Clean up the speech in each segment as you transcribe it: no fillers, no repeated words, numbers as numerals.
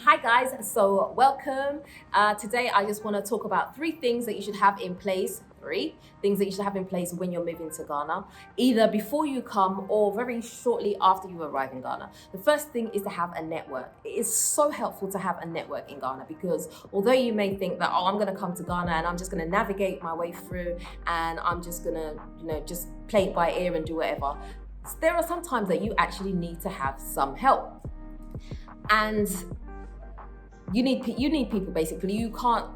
Hi guys, so welcome. Today I just want to talk about three things that you should have in place. Three things that you should have in place when you're moving to Ghana, either before you come or very shortly after you arrive in Ghana. The first thing is to have a network. It is so helpful to have a network in Ghana because although you may think that, I'm going to come to Ghana and I'm just going to navigate my way through and I'm just going to, just play it by ear and do whatever, there are some times that you actually need to have some help. And you need people basically. You can't.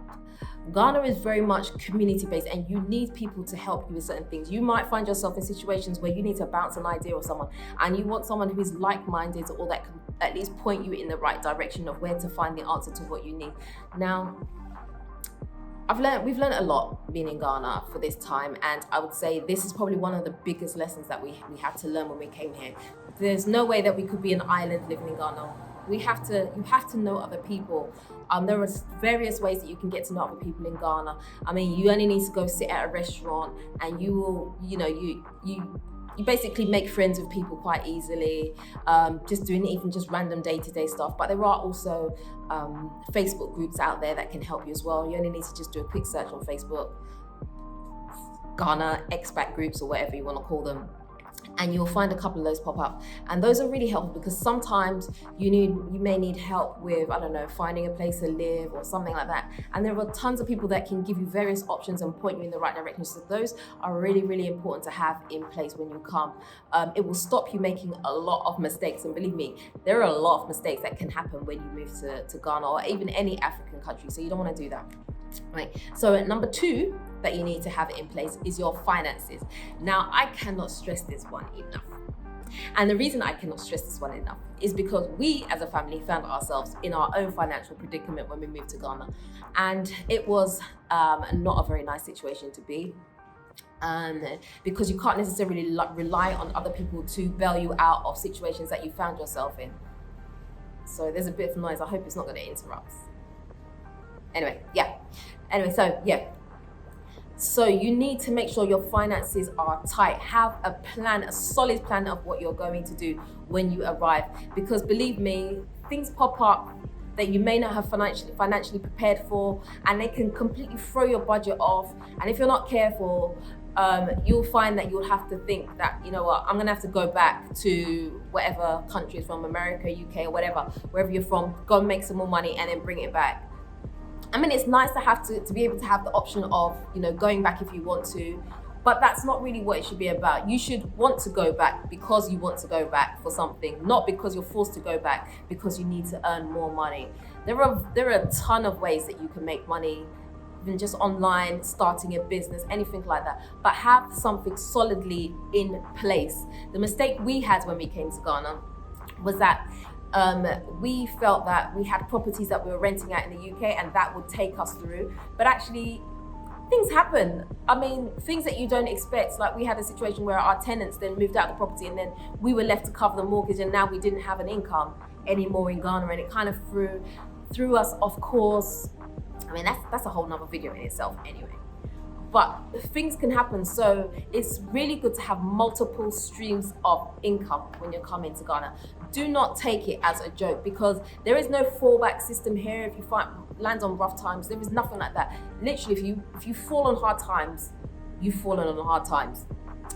Ghana is very much community based, and you need people to help you with certain things. You might find yourself in situations where you need to bounce an idea off someone, and you want someone who is like-minded or that can at least point you in the right direction of where to find the answer to what you need. Now, we've learned a lot being in Ghana for this time, and I would say this is probably one of the biggest lessons that we had to learn when we came here. There's no way that we could be an island living in Ghana. You have to know other people. There are various ways that you can get to know other people in Ghana. I mean, you only need to go sit at a restaurant and you will, you basically make friends with people quite easily, just doing even just random day-to-day stuff. But there are also Facebook groups out there that can help you as well. You only need to just do a quick search on Facebook, Ghana expat groups or whatever you want to call them, and you'll find a couple of those pop up. And those are really helpful because sometimes you may need help with, finding a place to live or something like that. And there are tons of people that can give you various options and point you in the right direction. So those are really, really important to have in place when you come. It will stop you making a lot of mistakes. And believe me, there are a lot of mistakes that can happen when you move to Ghana or even any African country. So you don't want to do that. Right. So number two that you need to have in place is your finances. Now, I cannot stress this one enough. And the reason I cannot stress this one enough is because we as a family found ourselves in our own financial predicament when we moved to Ghana. And it was not a very nice situation to be. Because you can't necessarily rely on other people to bail you out of situations that you found yourself in. So there's a bit of noise. I hope it's not going to interrupt. So you need to make sure your finances are tight. Have a plan, a solid plan of what you're going to do when you arrive. Because believe me, things pop up that you may not have financially prepared for, and they can completely throw your budget off. And if you're not careful, you'll find that you'll have to think that, you know what, I'm gonna have to go back to whatever country is from, America, UK, or whatever, wherever you're from, go and make some more money and then bring it back. I mean, it's nice to have to be able to have the option of, going back if you want to, but that's not really what it should be about. You should want to go back because you want to go back for something, not because you're forced to go back because you need to earn more money. There are a ton of ways that you can make money, even just online, starting a business, anything like that, but have something solidly in place. The mistake we had when we came to Ghana was that we felt that we had properties that we were renting out in the UK and that would take us through. But actually, things happen. I mean, things that you don't expect. Like we had a situation where our tenants then moved out of the property and then we were left to cover the mortgage, and now we didn't have an income anymore in Ghana, and it kind of threw us off course. I mean, that's a whole nother video in itself anyway. But things can happen, so it's really good to have multiple streams of income when you're coming to Ghana. Do not take it as a joke because there is no fallback system here. If you land on rough times, there is nothing like that. Literally, if you fall on hard times, you've fallen on hard times.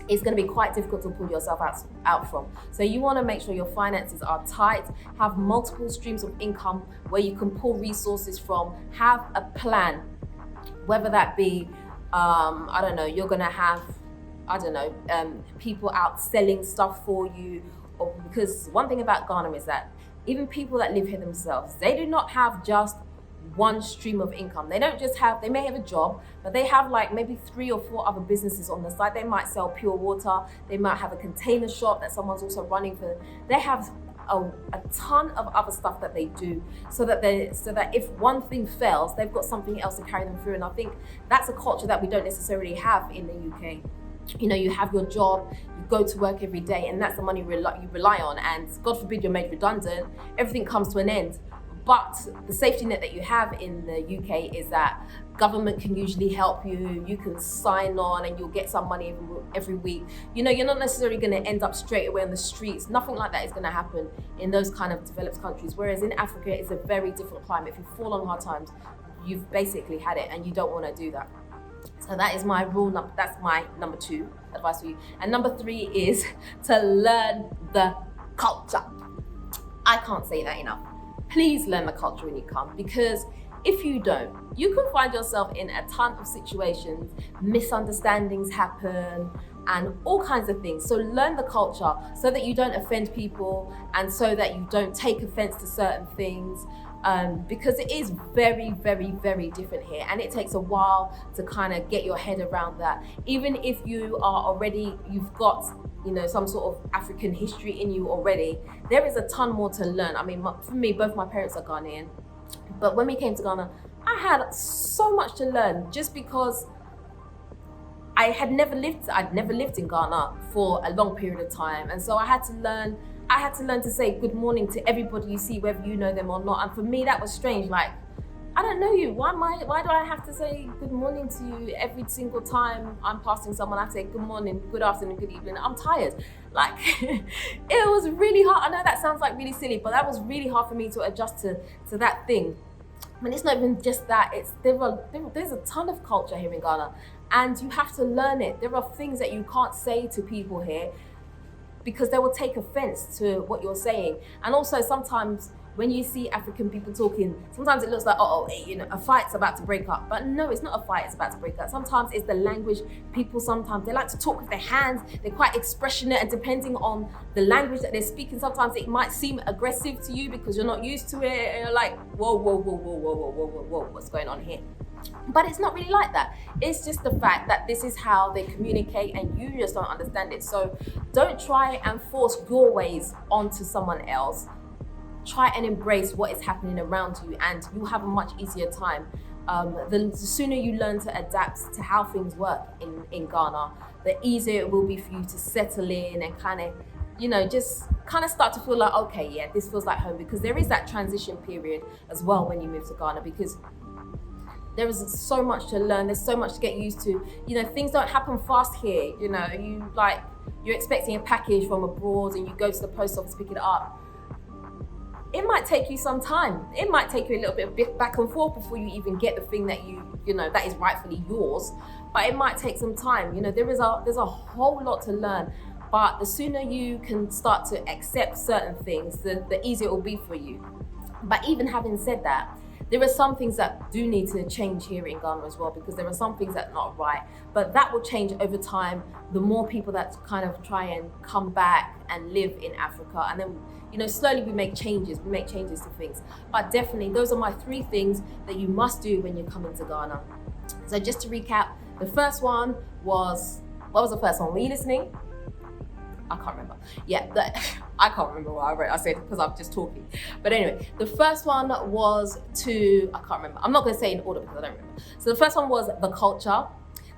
It's going to be quite difficult to pull yourself out from. So you want to make sure your finances are tight, have multiple streams of income where you can pull resources from, have a plan, whether that be you're gonna have, people out selling stuff for you, or because one thing about Ghana is that even people that live here themselves, they do not have just one stream of income. They may have a job, but they have like maybe 3 or 4 other businesses on the side. They might sell pure water. They might have a container shop that someone's also running for them. They have a ton of other stuff that they do so that if one thing fails, they've got something else to carry them through. And I think that's a culture that we don't necessarily have in the UK. You have your job, you go to work every day, and that's the money you rely on. And God forbid you're made redundant, everything comes to an end. But the safety net that you have in the UK is that government can usually help you. You can sign on and you'll get some money every week. You know, you're not necessarily going to end up straight away on the streets. Nothing like that is going to happen in those kind of developed countries. Whereas in Africa, it's a very different climate. If you fall on hard times, you've basically had it, and you don't want to do that. So that is my that's my number 2 advice for you. And number 3 is to learn the culture. I can't say that enough. Please learn the culture when you come, because if you don't, you can find yourself in a ton of situations, misunderstandings happen, and all kinds of things. So learn the culture so that you don't offend people, and so that you don't take offense to certain things, because it is very, very, very different here, and it takes a while to kind of get your head around that. Even if you've got, you know, some sort of African history in you already, there is a ton more to learn. I mean, for me, both my parents are Ghanaian, but when we came to Ghana, I had so much to learn, just because I'd never lived in Ghana for a long period of time, and so I had to learn to say good morning to everybody you see, whether you know them or not. And for me, that was strange. Like, I don't know you. Why do I have to say good morning to you every single time I'm passing someone? I say good morning, good afternoon, good evening. I'm tired. Like, it was really hard. I know that sounds like really silly, but that was really hard for me to adjust to that thing. I mean, it's not even just that. There's a ton of culture here in Ghana, and you have to learn it. There are things that you can't say to people here, because they will take offense to what you're saying. And also, sometimes when you see African people talking, sometimes it looks like, a fight's about to break up. But no, it's not a fight, it's about to break up. Sometimes it's the language. People sometimes, they like to talk with their hands. They're quite expressionate, and depending on the language that they're speaking, sometimes it might seem aggressive to you because you're not used to it. And you're like, whoa, what's going on here? But it's not really like that. It's just the fact that this is how they communicate, and you just don't understand it. So don't try and force your ways onto someone else. Try and embrace what is happening around you, and you'll have a much easier time. The sooner you learn to adapt to how things work in Ghana, the easier it will be for you to settle in and kind of, just kind of start to feel like, okay, yeah, this feels like home. Because there is that transition period as well when you move to Ghana, because there is so much to learn. There's so much to get used to. Things don't happen fast here. You're expecting a package from abroad, and you go to the post office to pick it up. It might take you some time. It might take you a little bit back and forth before you even get the thing that that is rightfully yours. But it might take some time. There's a whole lot to learn. But the sooner you can start to accept certain things, the easier it will be for you. But even having said that, there are some things that do need to change here in Ghana as well, because there are some things that are not right. But that will change over time. The more people that kind of try and come back and live in Africa, and then slowly we make changes to things. But definitely, those are my 3 things that you must do when you're coming to Ghana. So just to recap, the first one was, what was the first one? Were you listening? I can't remember. I can't remember what I said because I'm just talking. But anyway, the first one was I can't remember. I'm not going to say in order because I don't remember. So the first one was the culture.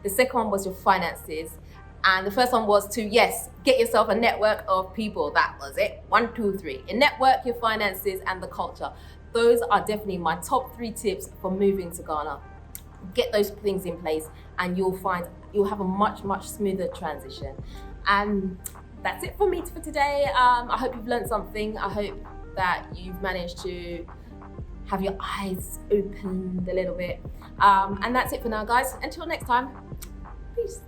The second one was your finances. And the first one was to, get yourself a network of people. That was it. 1, 2, 3. Your network, your finances, and the culture. Those are definitely my top 3 tips for moving to Ghana. Get those things in place, and you'll have a much, much smoother transition. And that's it for me for today. I hope you've learned something. I hope that you've managed to have your eyes opened a little bit. And that's it for now, guys. Until next time, peace.